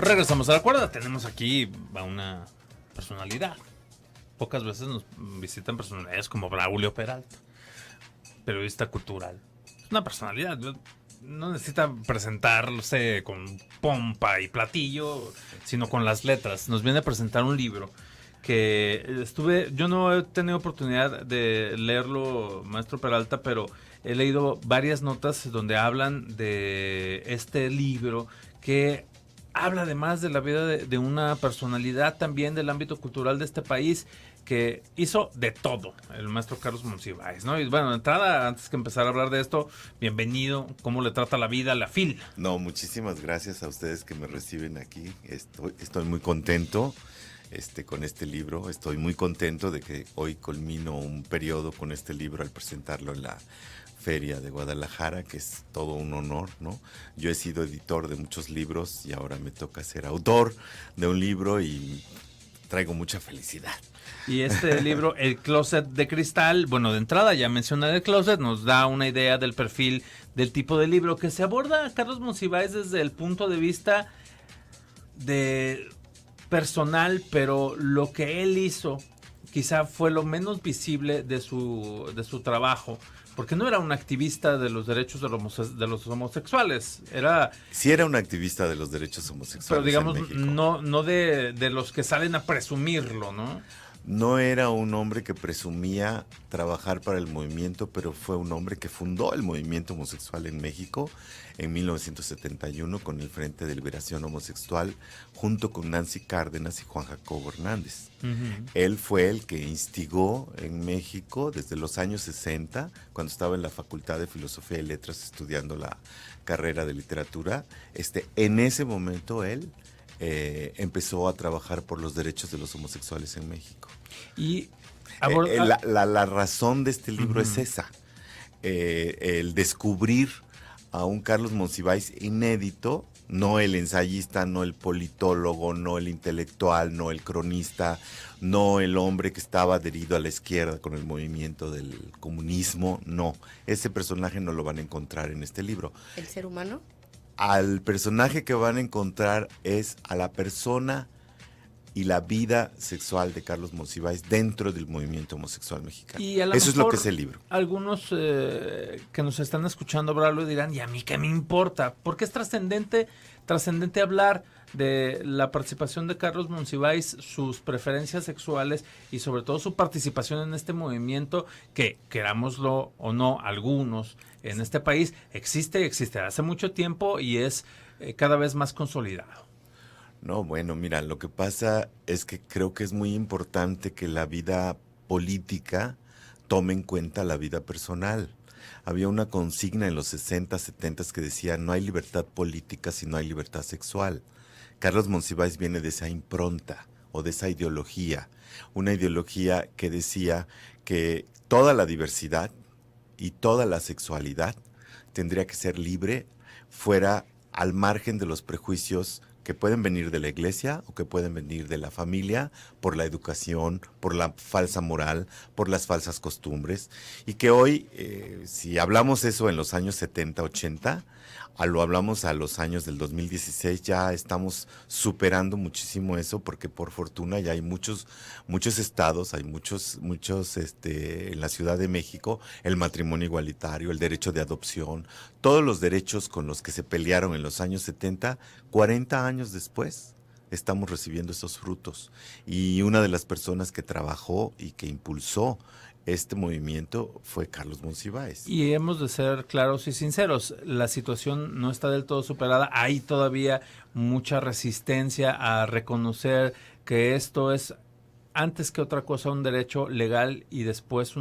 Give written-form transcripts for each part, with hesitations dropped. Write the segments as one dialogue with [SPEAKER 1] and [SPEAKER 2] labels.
[SPEAKER 1] Regresamos a la cuerda. Tenemos aquí a una personalidad. Pocas veces nos visitan personalidades como Braulio Peralta, periodista cultural. Es una personalidad. No necesita presentarse con pompa y platillo, sino con las letras. Nos viene a presentar un libro que yo no he tenido oportunidad de leerlo, maestro Peralta, pero he leído varias notas donde hablan de este libro que habla además de la vida de una personalidad también del ámbito cultural de este país que hizo de todo, el maestro Carlos Monsiváis, ¿no? Y bueno, de entrada, antes que empezar a hablar de esto, bienvenido, ¿cómo le trata la vida a la FIL?
[SPEAKER 2] No, muchísimas gracias a ustedes que me reciben aquí, estoy muy contento con este libro, estoy muy contento de que hoy culmino un periodo con este libro al presentarlo en la Feria de Guadalajara, que es todo un honor, ¿no? Yo he sido editor de muchos libros y ahora me toca ser autor de un libro y traigo mucha felicidad.
[SPEAKER 1] Y este libro, El Closet de Cristal, bueno, de entrada ya mencioné el closet, nos da una idea del perfil del tipo de libro que se aborda a Carlos Monsiváis desde el punto de vista de personal, pero lo que él hizo quizá fue lo menos visible de su trabajo, porque no era un activista de los derechos de los homosexuales,
[SPEAKER 2] Sí era un activista de los derechos homosexuales,
[SPEAKER 1] pero digamos,
[SPEAKER 2] en México.
[SPEAKER 1] no de los que salen a presumirlo, ¿no?
[SPEAKER 2] No era un hombre que presumía trabajar para el movimiento, pero fue un hombre que fundó el movimiento homosexual en México en 1971 con el Frente de Liberación Homosexual, junto con Nancy Cárdenas y Juan Jacobo Hernández. Uh-huh. Él fue el que instigó en México desde los años 60, cuando estaba en la Facultad de Filosofía y Letras estudiando la carrera de literatura. En ese momento él empezó a trabajar por los derechos de los homosexuales en México.
[SPEAKER 1] Y
[SPEAKER 2] la razón de este libro es esa, el descubrir a un Carlos Monsiváis inédito, no el ensayista, no el politólogo, no el intelectual, no el cronista, no el hombre que estaba adherido a la izquierda con el movimiento del comunismo, no. Ese personaje no lo van a encontrar en este libro.
[SPEAKER 3] ¿El ser humano?
[SPEAKER 2] Al personaje que van a encontrar es a la persona y la vida sexual de Carlos Monsiváis dentro del movimiento homosexual mexicano. Eso es lo que es el libro.
[SPEAKER 1] Algunos que nos están escuchando hablarlo dirán, ¿y a mí qué me importa? Porque es trascendente hablar de la participación de Carlos Monsiváis, sus preferencias sexuales y sobre todo su participación en este movimiento que, querámoslo o no, algunos en este país existe hace mucho tiempo y es cada vez más consolidado.
[SPEAKER 2] No, bueno, mira, lo que pasa es que creo que es muy importante que la vida política tome en cuenta la vida personal. Había una consigna en los 60, 70 que decía, no hay libertad política si no hay libertad sexual. Carlos Monsiváis viene de esa impronta o de esa ideología, una ideología que decía que toda la diversidad y toda la sexualidad tendría que ser libre, fuera al margen de los prejuicios que pueden venir de la iglesia o que pueden venir de la familia, por la educación, por la falsa moral, por las falsas costumbres, y que hoy, si hablamos eso en los años 70, 80, lo hablamos a los años del 2016, ya estamos superando muchísimo eso, porque por fortuna ya hay muchos estados, hay muchos en la Ciudad de México, el matrimonio igualitario, el derecho de adopción, todos los derechos con los que se pelearon en los años 70, 40 años después, estamos recibiendo esos frutos. Y una de las personas que trabajó y que impulsó este movimiento fue Carlos Monsiváis.
[SPEAKER 1] Y hemos de ser claros y sinceros, la situación no está del todo superada, hay todavía mucha resistencia a reconocer que esto es, antes que otra cosa, un derecho legal y después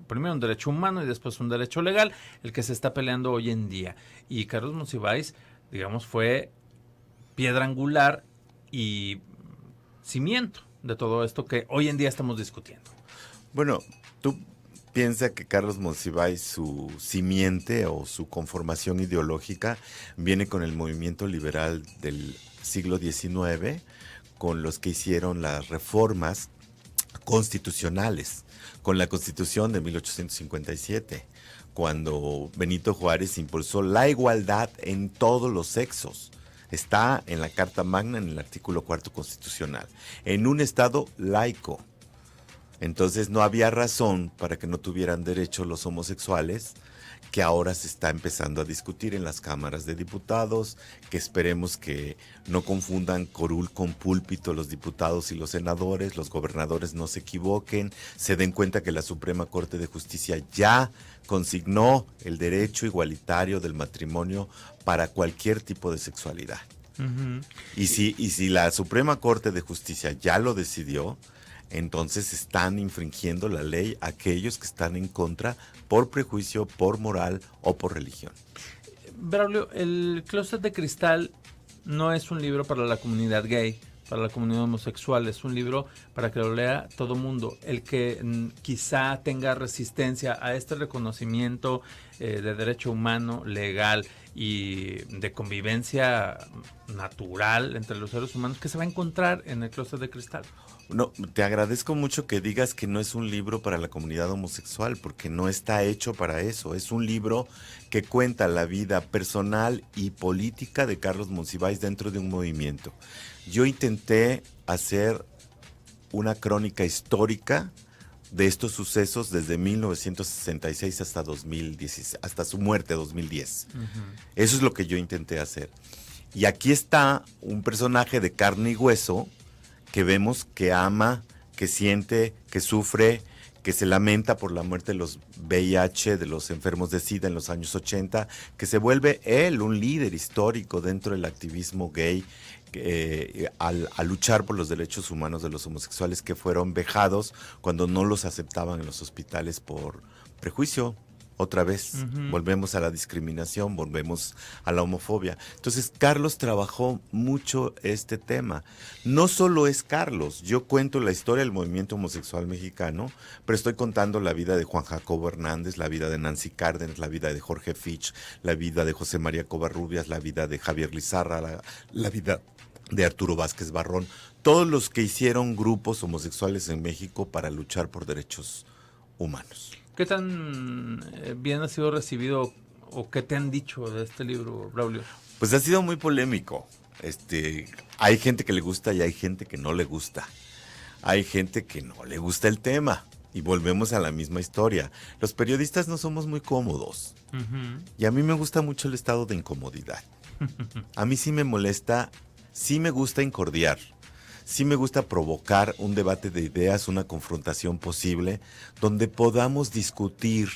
[SPEAKER 1] primero un derecho humano y después un derecho legal, el que se está peleando hoy en día. Y Carlos Monsiváis, digamos, fue piedra angular y cimiento de todo esto que hoy en día estamos discutiendo.
[SPEAKER 2] Bueno, tú piensas que Carlos Monsiváis, su simiente o su conformación ideológica viene con el movimiento liberal del siglo XIX, con los que hicieron las reformas constitucionales, con la Constitución de 1857, cuando Benito Juárez impulsó la igualdad en todos los sexos. Está en la Carta Magna, en el artículo 4 constitucional, en un estado laico. Entonces no había razón para que no tuvieran derecho los homosexuales, que ahora se está empezando a discutir en las cámaras de diputados, que esperemos que no confundan curul con púlpito los diputados y los senadores, los gobernadores no se equivoquen, se den cuenta que la Suprema Corte de Justicia ya consignó el derecho igualitario del matrimonio para cualquier tipo de sexualidad.
[SPEAKER 1] Uh-huh.
[SPEAKER 2] Y si la Suprema Corte de Justicia ya lo decidió, entonces están infringiendo la ley aquellos que están en contra por prejuicio, por moral o por religión.
[SPEAKER 1] Braulio, el Closet de Cristal no es un libro para la comunidad gay, para la comunidad homosexual, es un libro para que lo lea todo mundo. El que quizá tenga resistencia a este reconocimiento de derecho humano, legal y de convivencia natural entre los seres humanos, que se va a encontrar en el Closet de Cristal.
[SPEAKER 2] No, te agradezco mucho que digas que no es un libro para la comunidad homosexual, porque no está hecho para eso. Es un libro que cuenta la vida personal y política de Carlos Monsiváis dentro de un movimiento. Yo intenté hacer una crónica histórica de estos sucesos desde 1966 hasta 2016, hasta su muerte, 2010. Uh-huh. Eso es lo que yo intenté hacer. Y aquí está un personaje de carne y hueso que vemos que ama, que siente, que sufre, que se lamenta por la muerte de los VIH, de los enfermos de SIDA en los años 80, que se vuelve él un líder histórico dentro del activismo gay, al luchar por los derechos humanos de los homosexuales que fueron vejados cuando no los aceptaban en los hospitales por prejuicio. Otra vez, volvemos a la discriminación, volvemos a la homofobia. Entonces, Carlos trabajó mucho este tema. No solo es Carlos, yo cuento la historia del movimiento homosexual mexicano, pero estoy contando la vida de Juan Jacobo Hernández, la vida de Nancy Cárdenas, la vida de Jorge Fitch, la vida de José María Covarrubias, la vida de Javier Lizarra, la vida de Arturo Vázquez Barrón, todos los que hicieron grupos homosexuales en México para luchar por derechos humanos.
[SPEAKER 1] ¿Qué tan bien ha sido recibido o qué te han dicho de este libro, Braulio?
[SPEAKER 2] Pues ha sido muy polémico. Hay gente que le gusta y hay gente que no le gusta. Hay gente que no le gusta el tema. Y volvemos a la misma historia. Los periodistas no somos muy cómodos. Uh-huh. Y a mí me gusta mucho el estado de incomodidad. A mí sí me molesta, sí me gusta incordiar. Sí me gusta provocar un debate de ideas, una confrontación posible, donde podamos discutir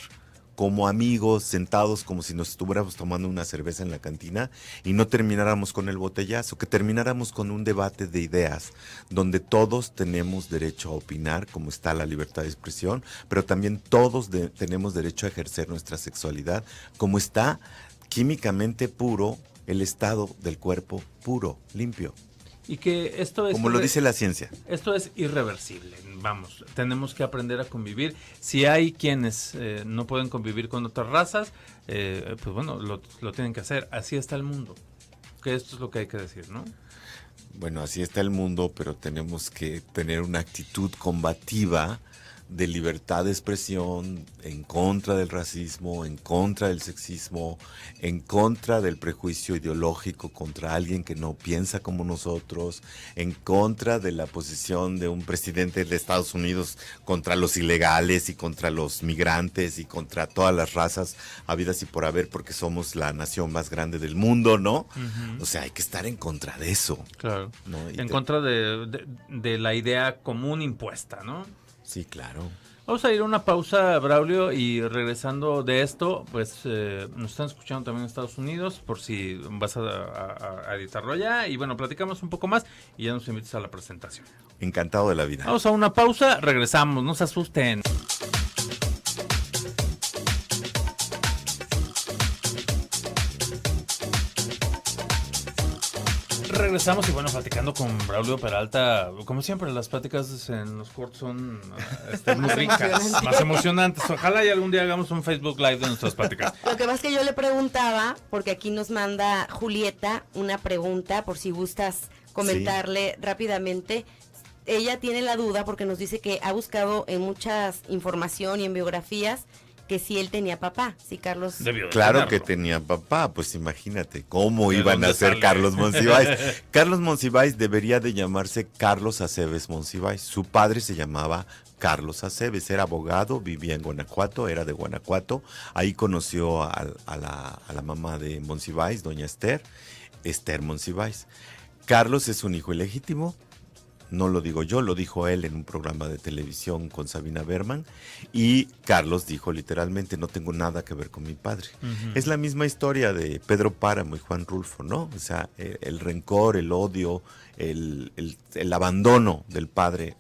[SPEAKER 2] como amigos, sentados como si nos estuviéramos tomando una cerveza en la cantina y no termináramos con el botellazo, que termináramos con un debate de ideas, donde todos tenemos derecho a opinar, como está la libertad de expresión, pero también todos tenemos derecho a ejercer nuestra sexualidad, como está químicamente puro el estado del cuerpo puro, limpio.
[SPEAKER 1] Y que esto es...
[SPEAKER 2] Como lo dice la ciencia.
[SPEAKER 1] Esto es irreversible. Vamos, tenemos que aprender a convivir. Si hay quienes no pueden convivir con otras razas, pues bueno, lo tienen que hacer. Así está el mundo. Que esto es lo que hay que decir, ¿no?
[SPEAKER 2] Bueno, así está el mundo, pero tenemos que tener una actitud combativa de libertad de expresión, en contra del racismo, en contra del sexismo, en contra del prejuicio ideológico contra alguien que no piensa como nosotros, en contra de la posición de un presidente de Estados Unidos contra los ilegales y contra los migrantes y contra todas las razas habidas y por haber, porque somos la nación más grande del mundo, ¿no? Uh-huh. O sea, hay que estar en contra de eso.
[SPEAKER 1] Claro. ¿No? En contra de la idea común impuesta, ¿no?
[SPEAKER 2] Sí, claro.
[SPEAKER 1] Vamos a ir a una pausa, Braulio, y regresando de esto, pues nos están escuchando también en Estados Unidos, por si vas a editarlo allá, y bueno, platicamos un poco más y ya nos invitas a la presentación.
[SPEAKER 2] Encantado de la vida.
[SPEAKER 1] Vamos a una pausa, regresamos, no se asusten. Regresamos y bueno, platicando con Braulio Peralta, como siempre las pláticas en los cortos son muy ricas, más emocionantes. Ojalá y algún día hagamos un Facebook Live de nuestras pláticas.
[SPEAKER 3] Lo que pasa es que yo le preguntaba, porque aquí nos manda Julieta una pregunta, por si gustas comentarle rápidamente. Ella tiene la duda porque nos dice que ha buscado en muchas información y en biografías que si él tenía papá, si Carlos...
[SPEAKER 1] Debió de
[SPEAKER 2] Claro
[SPEAKER 1] tenerlo.
[SPEAKER 2] que tenía papá, pues imagínate cómo
[SPEAKER 1] ¿De
[SPEAKER 2] iban a
[SPEAKER 1] dónde
[SPEAKER 2] ser
[SPEAKER 1] sale?
[SPEAKER 2] Carlos Monsiváis. Carlos Monsiváis debería de llamarse Carlos Aceves Monsiváis. Su padre se llamaba Carlos Aceves, era abogado, vivía en Guanajuato, era de Guanajuato. Ahí conoció a la mamá de Monsiváis, doña Esther Monsiváis. Carlos es un hijo ilegítimo. No lo digo yo, lo dijo él en un programa de televisión con Sabina Berman, y Carlos dijo literalmente, no tengo nada que ver con mi padre. Es la misma historia de Pedro Páramo y Juan Rulfo, ¿no? O sea, el rencor, el odio, el abandono del padre,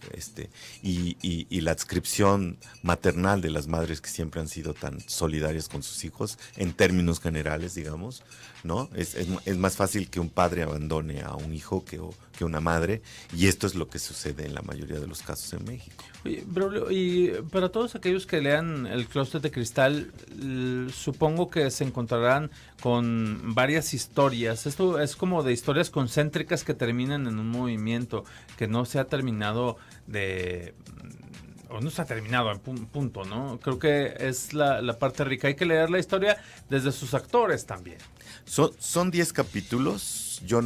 [SPEAKER 2] y la adscripción maternal de las madres que siempre han sido tan solidarias con sus hijos, en términos generales, digamos, ¿no? Es más fácil que un padre abandone a un hijo que una madre, y esto es lo que sucede en la mayoría de los casos en México.
[SPEAKER 1] Oye, Braulio, y para todos aquellos que lean El Closet de Cristal, supongo que se encontrarán con varias historias. Esto es como de historias concéntricas que terminan en un movimiento que no se ha terminado o no se ha terminado en punto, ¿no? Creo que es la parte rica. Hay que leer la historia desde sus actores también.
[SPEAKER 2] Son 10 capítulos. Yo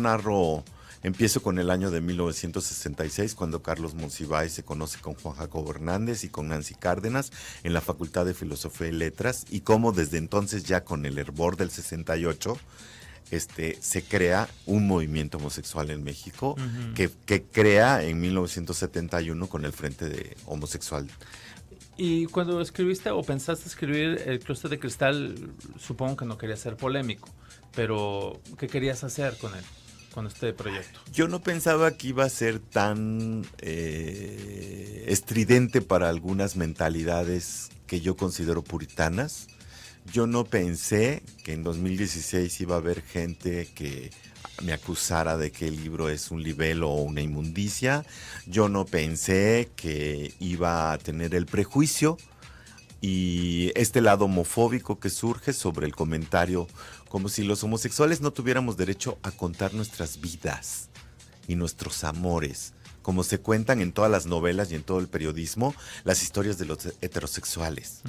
[SPEAKER 2] empiezo con el año de 1966, cuando Carlos Monsiváis se conoce con Juan Jacobo Hernández y con Nancy Cárdenas en la Facultad de Filosofía y Letras, y cómo desde entonces, ya con el hervor del 68, se crea un movimiento homosexual en México, que crea en 1971 con el Frente de Homosexual.
[SPEAKER 1] Y cuando escribiste o pensaste escribir El Closet de Cristal, supongo que no querías ser polémico, pero ¿qué querías hacer con este proyecto?
[SPEAKER 2] Yo no pensaba que iba a ser tan estridente para algunas mentalidades que yo considero puritanas. Yo no pensé que en 2016 iba a haber gente que me acusara de que el libro es un libelo o una inmundicia. Yo no pensé que iba a tener el prejuicio y este lado homofóbico que surge sobre el comentario, como si los homosexuales no tuviéramos derecho a contar nuestras vidas y nuestros amores, como se cuentan en todas las novelas y en todo el periodismo, las historias de los heterosexuales.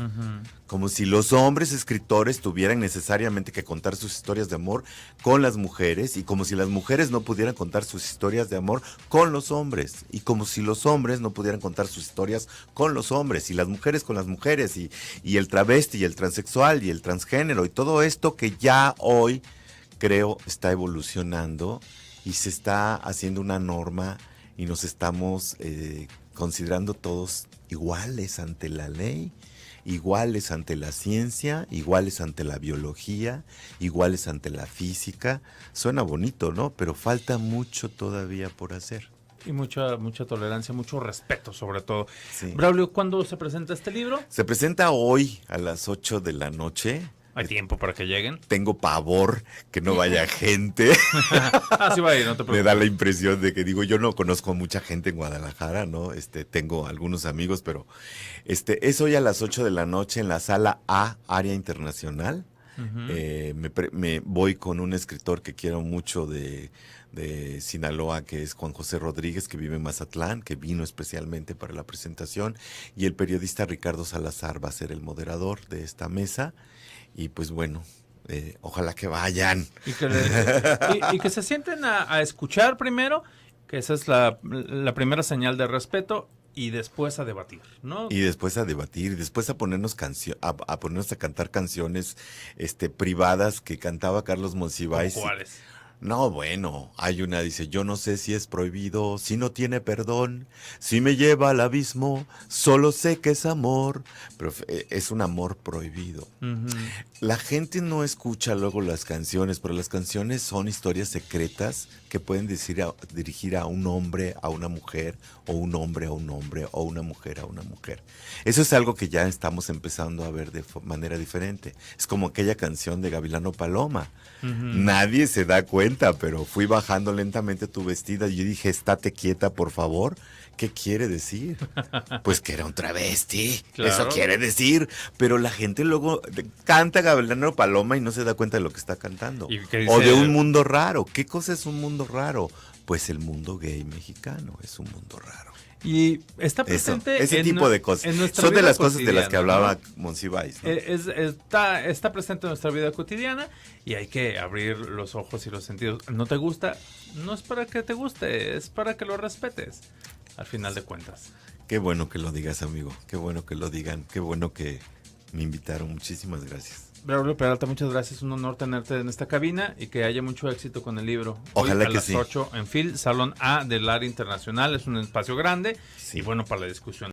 [SPEAKER 2] Como si los hombres escritores tuvieran necesariamente que contar sus historias de amor con las mujeres, y como si las mujeres no pudieran contar sus historias de amor con los hombres, y como si los hombres no pudieran contar sus historias con los hombres, y las mujeres con las mujeres, y el travesti, y el transexual, y el transgénero, y todo esto que ya hoy creo está evolucionando y se está haciendo una norma, y nos estamos considerando todos iguales ante la ley, iguales ante la ciencia, iguales ante la biología, iguales ante la física. Suena bonito, ¿no? Pero falta mucho todavía por hacer.
[SPEAKER 1] Y mucha tolerancia, mucho respeto sobre todo.
[SPEAKER 2] Sí.
[SPEAKER 1] Braulio, ¿cuándo se presenta este libro?
[SPEAKER 2] Se presenta hoy a las 8 de la noche.
[SPEAKER 1] ¿Hay tiempo para que lleguen?
[SPEAKER 2] Tengo pavor que no vaya gente.
[SPEAKER 1] Sí va a ir, no te preocupes.
[SPEAKER 2] Me da la impresión de que, yo no conozco a mucha gente en Guadalajara, ¿no? Tengo algunos amigos, pero es hoy a las 8 de la noche en la sala A, Área Internacional. Me voy con un escritor que quiero mucho de Sinaloa, que es Juan José Rodríguez, que vive en Mazatlán, que vino especialmente para la presentación, y el periodista Ricardo Salazar va a ser el moderador de esta mesa. Y pues bueno, ojalá que vayan.
[SPEAKER 1] Y que se sienten a escuchar primero, que esa es la primera señal de respeto, y después a debatir, ¿no?
[SPEAKER 2] Y después a debatir, y después a ponernos a ponernos a cantar canciones privadas que cantaba Carlos Monsiváis.
[SPEAKER 1] ¿Cuáles?
[SPEAKER 2] No, bueno, hay una, dice, yo no sé si es prohibido, si no tiene perdón, si me lleva al abismo, solo sé que es amor, pero es un amor prohibido. La gente no escucha luego las canciones, pero las canciones son historias secretas que pueden dirigir a un hombre, a una mujer, o un hombre a un hombre, o una mujer a una mujer. Eso es algo que ya estamos empezando a ver de manera diferente. Es como aquella canción de Gavilano Paloma. Nadie se da cuenta, pero fui bajando lentamente tu vestida y yo dije, estate quieta, por favor. ¿Qué quiere decir? Pues que era un travesti.
[SPEAKER 1] Claro.
[SPEAKER 2] Eso quiere decir. Pero la gente luego canta Gavilano Paloma y no se da cuenta de lo que está cantando.
[SPEAKER 1] ¿Y qué dice?
[SPEAKER 2] O de un mundo raro. ¿Qué cosa es un mundo raro? Pues el mundo gay mexicano es un mundo raro.
[SPEAKER 1] Y está presente
[SPEAKER 2] ese tipo de cosas. Son de las cosas de las que hablaba Monsiváis, ¿no?
[SPEAKER 1] Está presente en nuestra vida cotidiana y hay que abrir los ojos y los sentidos. ¿No te gusta? No es para que te guste, es para que lo respetes, al final de cuentas.
[SPEAKER 2] Qué bueno que lo digas, amigo. Qué bueno que lo digan. Qué bueno que me invitaron. Muchísimas gracias.
[SPEAKER 1] Braulio Peralta, muchas gracias. Un honor tenerte en esta cabina y que haya mucho éxito con el libro.
[SPEAKER 2] Ojalá
[SPEAKER 1] Hoy
[SPEAKER 2] que
[SPEAKER 1] a
[SPEAKER 2] sí.
[SPEAKER 1] las 8 en FIL, Salón A del Área Internacional. Es un espacio grande
[SPEAKER 2] Sí.
[SPEAKER 1] y bueno para la discusión.